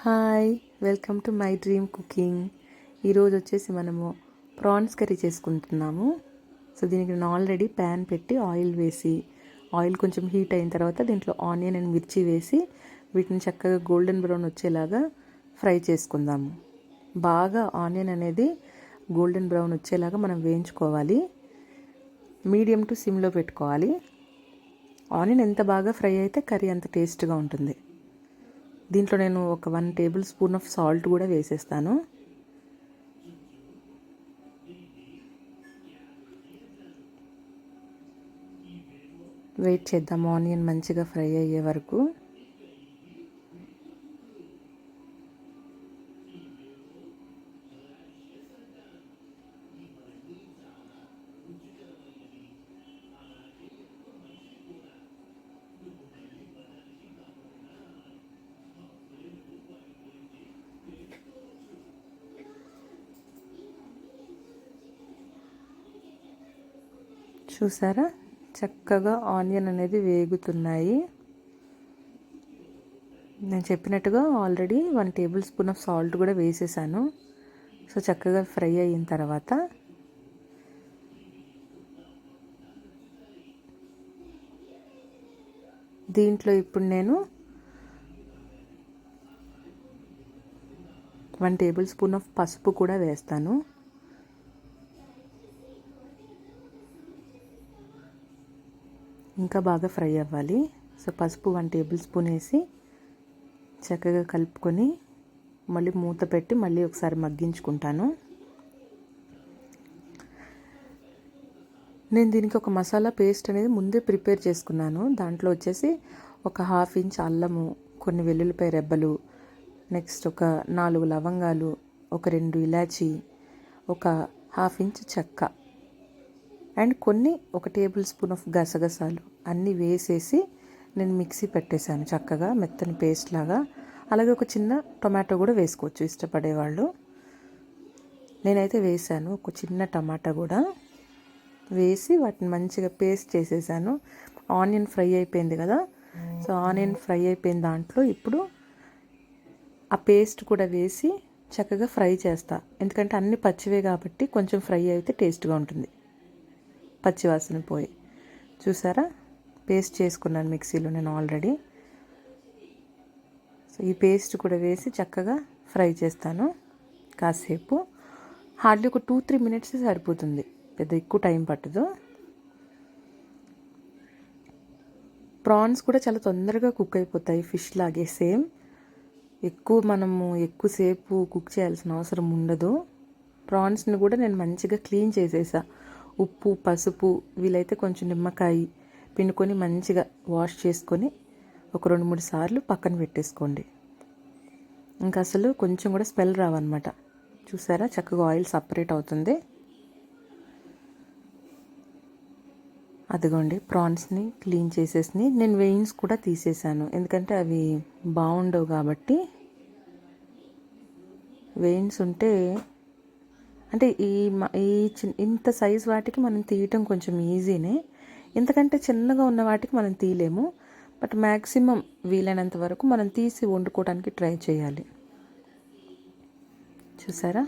Hi, welcome to my dream cooking. ఈరోజు వచ్చేసి మనము ప్రాన్స్ కర్రీ చేసుకుంటున్నాము. సో దీనికి నేను ఆల్రెడీ ప్యాన్ పెట్టి ఆయిల్ వేసి, ఆయిల్ కొంచెం హీట్ అయిన తర్వాత దీంట్లో ఆనియన్ అండ్ మిర్చి వేసి వీటిని చక్కగా గోల్డెన్ బ్రౌన్ వచ్చేలాగా ఫ్రై చేసుకుందాము. బాగా ఆనియన్ అనేది గోల్డెన్ బ్రౌన్ వచ్చేలాగా మనం వేయించుకోవాలి. మీడియం టు సిమ్లో పెట్టుకోవాలి. ఆనియన్ ఎంత బాగా ఫ్రై అయితే కర్రీ అంత టేస్ట్గా ఉంటుంది. దీంట్లో నేను ఒక 1 టేబుల్ స్పూన్ ఆఫ్ సాల్ట్ కూడా వేసేస్తాను. వెయిట్ చేద్దాం ఆనియన్ మంచిగా ఫ్రై అయ్యే వరకు. చూసారా, చక్కగా ఆనియన్ అనేది వేగుతున్నాయి. నేను చెప్పినట్టుగా already 1 table spoon of salt కూడా వేసేసాను. సో చక్కగా ఫ్రై అయిన తర్వాత దీంట్లో ఇప్పుడు నేను 1 టేబుల్ స్పూన్ ఆఫ్ పసుపు కూడా వేస్తాను. ఇంకా బాగా ఫ్రై అవ్వాలి. సో పసుపు 1 టేబుల్ స్పూన్ వేసి చక్కగా కలుపుకొని మళ్ళీ మూత పెట్టి మళ్ళీ ఒకసారి మగ్గించుకుంటాను. నేను దీనికి ఒక మసాలా పేస్ట్ అనేది ముందే ప్రిపేర్ చేసుకున్నాను. దాంట్లో వచ్చేసి ఒక 1/2 ఇంచ్ అల్లము, కొన్ని వెల్లుల్లిపాయ రెబ్బలు, నెక్స్ట్ ఒక 4 లవంగాలు, ఒక 2 ఇలాచి, ఒక 1/2 ఇంచ్ చెక్క అండ్ ఒక టేబుల్ స్పూన్ ఆఫ్ గసగసాలు అన్నీ వేసేసి నేను మిక్సీ పెట్టేశాను చక్కగా మెత్తని పేస్ట్ లాగా. అలాగే ఒక చిన్న టొమాటో కూడా వేసుకోవచ్చు ఇష్టపడేవాళ్ళు. నేనైతే వేసాను ఒక చిన్న టమాటా కూడా వేసి వాటిని మంచిగా పేస్ట్ చేసేసాను. ఆనియన్ ఫ్రై అయిపోయింది కదా, సో ఆనియన్ ఫ్రై అయిపోయిన దాంట్లో ఇప్పుడు ఆ పేస్ట్ కూడా వేసి చక్కగా ఫ్రై చేస్తా. ఎందుకంటే అన్ని పచ్చివే కాబట్టి కొంచెం ఫ్రై అయితే టేస్ట్గా ఉంటుంది, పచ్చివాసన పోయి. చూసారా, పేస్ట్ చేసుకున్నాను మిక్సీలో నేను ఆల్రెడీ. సో ఈ పేస్ట్ కూడా వేసి చక్కగా ఫ్రై చేస్తాను కాసేపు. హార్డ్లీ ఒక 2-3 మినిట్స్ సరిపోతుంది, పెద్ద ఎక్కువ టైం పట్టదు. ప్రాన్స్ కూడా చాలా తొందరగా కుక్ అయిపోతాయి, ఫిష్ లాగే సేమ్. మనము ఎక్కువసేపు కుక్ చేయాల్సిన అవసరం ఉండదు. ప్రాన్స్ని కూడా నేను మంచిగా క్లీన్ చేసేసా. ఉప్పు, పసుపు, వీలైతే కొంచెం నిమ్మకాయ పిండుకొని మంచిగా వాష్ చేసుకొని ఒక 2-3 సార్లు పక్కన పెట్టేసుకోండి. ఇంకా అసలు కొంచెం కూడా స్మెల్ రావన్నమాట. చూసారా, చక్కగా ఆయిల్ సపరేట్ అవుతుంది. అదిగోండి, ప్రాన్స్ని క్లీన్ చేసేసి నేను వెయిన్స్ కూడా తీసేసాను, ఎందుకంటే అవి బాగుండవు కాబట్టి. వెయిన్స్ ఉంటే అంటే ఇంత సైజ్ వాటికి మనం తీయటం కొంచెం ఈజీనే, ఇంతకంటే చిన్నగా ఉన్న వాటికి మనం తీయలేము. బట్ మ్యాక్సిమం వీలైనంత వరకు మనం తీసి వండుకోవడానికి ట్రై చేయాలి. చూసారా,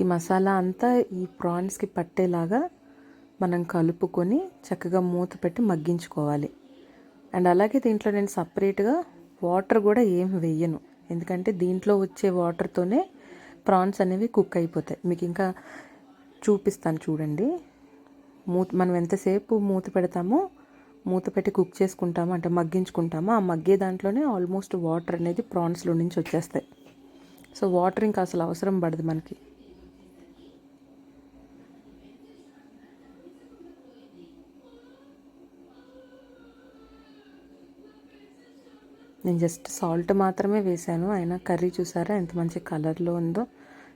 ఈ మసాలా అంతా ఈ ప్రాన్స్కి పట్టేలాగా మనం కలుపుకొని చక్కగా మూత పెట్టి మగ్గించుకోవాలి. అండ్ అలాగే దీంట్లో నేను సపరేట్గా వాటర్ కూడా ఏం వేయను, ఎందుకంటే దీంట్లో వచ్చే వాటర్తోనే ప్రాన్స్ అనేవి కుక్ అయిపోతాయి. మీకు ఇంకా చూపిస్తాను చూడండి. మనం ఎంతసేపు మూత పెడతామో, మూత పెట్టి కుక్ చేసుకుంటామో అంటే మగ్గించుకుంటామో, ఆ మగ్గే దాంట్లోనే ఆల్మోస్ట్ వాటర్ అనేది ప్రాన్స్లో నుంచి వచ్చేస్తాయి. సో వాటర్ ఇంకా అసలు అవసరం పడదు మనకి. నేను జస్ట్ సాల్ట్ మాత్రమే వేసాను, అయినా కర్రీ చూసారా ఎంత మంచి కలర్లో ఉందో.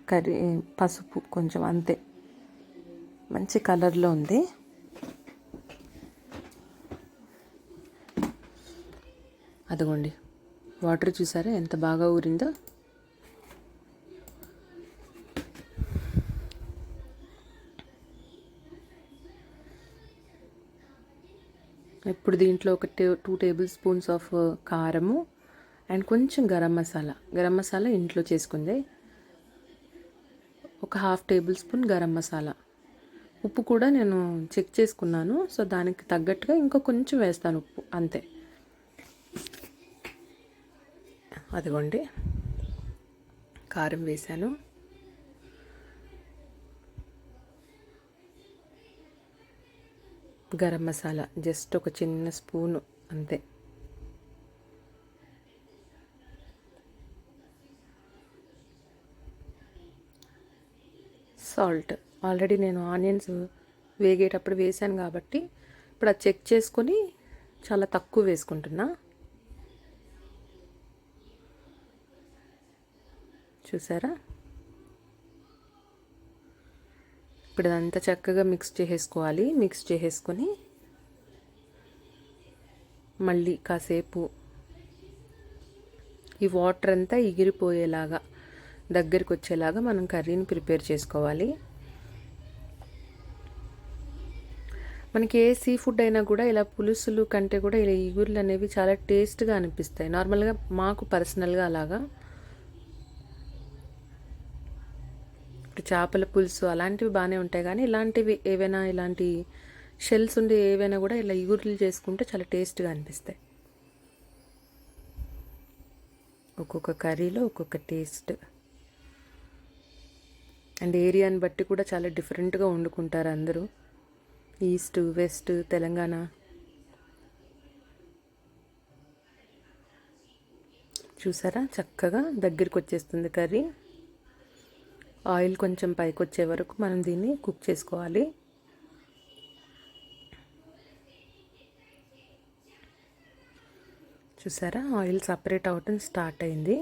కర్రీ పసుపు కొంచెం అంతే, మంచి కలర్లో ఉంది. అదిగోండి, వాటర్ చూసారా ఎంత బాగా ఊరిందో. ఇప్పుడు దీంట్లో ఒక 2 టేబుల్ స్పూన్స్ ఆఫ్ కారము అండ్ కొంచెం గరం మసాలా ఇంట్లో చేసుకుంది, ఒక 1/2 టేబుల్ స్పూన్ గరం మసాలా. ఉప్పు కూడా నేను చెక్ చేసుకున్నాను, సో దానికి తగ్గట్టుగా ఇంకా కొంచెం వేస్తాను ఉప్పు, అంతే. అదిగోండి కారం వేసాను. గరం మసాలా జస్ట్ ఒక చిన్న స్పూను అంతే. సాల్ట్ ఆల్రెడీ నేను ఆనియన్స్ వేగేటప్పుడు వేసాను కాబట్టి ఇప్పుడు అది చెక్ చేసుకొని చాలా తక్కువ వేసుకుంటున్నా. చూసారా? ఇప్పుడు అదంతా చక్కగా మిక్స్ చేసేసుకోవాలి. మిక్స్ చేసేసుకొని మళ్ళీ కాసేపు ఈ వాటర్ అంతా ఎగిరిపోయేలాగా దగ్గరికి వచ్చేలాగా మనం కర్రీని ప్రిపేర్ చేసుకోవాలి. మనకి ఏ సీ ఫుడ్ అయినా కూడా ఇలా పులుసులు కంటే కూడా ఇలా ఇగుర్లు అనేవి చాలా టేస్ట్గా అనిపిస్తాయి. నార్మల్గా మాకు పర్సనల్గా అలాగా. చేపల పులుసు అలాంటివి బాగానే ఉంటాయి, కానీ ఇలాంటివి ఏవైనా ఇలాంటి షెల్స్ ఉండే ఏవైనా కూడా ఇలా ఇగుర్లు చేసుకుంటే చాలా టేస్ట్గా అనిపిస్తాయి. ఒక్కొక్క కర్రీలో ఒక్కొక్క టేస్ట్ అండ్ ఏరియాని బట్టి కూడా చాలా డిఫరెంట్గా వండుకుంటారు అందరూ. East, west, Telangana. చూసారా? చక్కగా దగ్గరికి వచ్చేస్తుంది కర్రీ. ఆయిల్ కొంచెం పైకి వచ్చే వరకు మనం దీన్ని కుక్ చేసుకోవాలి. చూసారా? ఆయిల్ సపరేట్ అవటం స్టార్ట్ అయింది.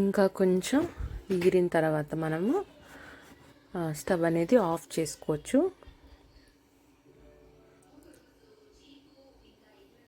ఇంకా కొంచెం ఎగిరిన తర్వాత మనము స్టవ్ అనేది ఆఫ్ చేసుకోవచ్చు.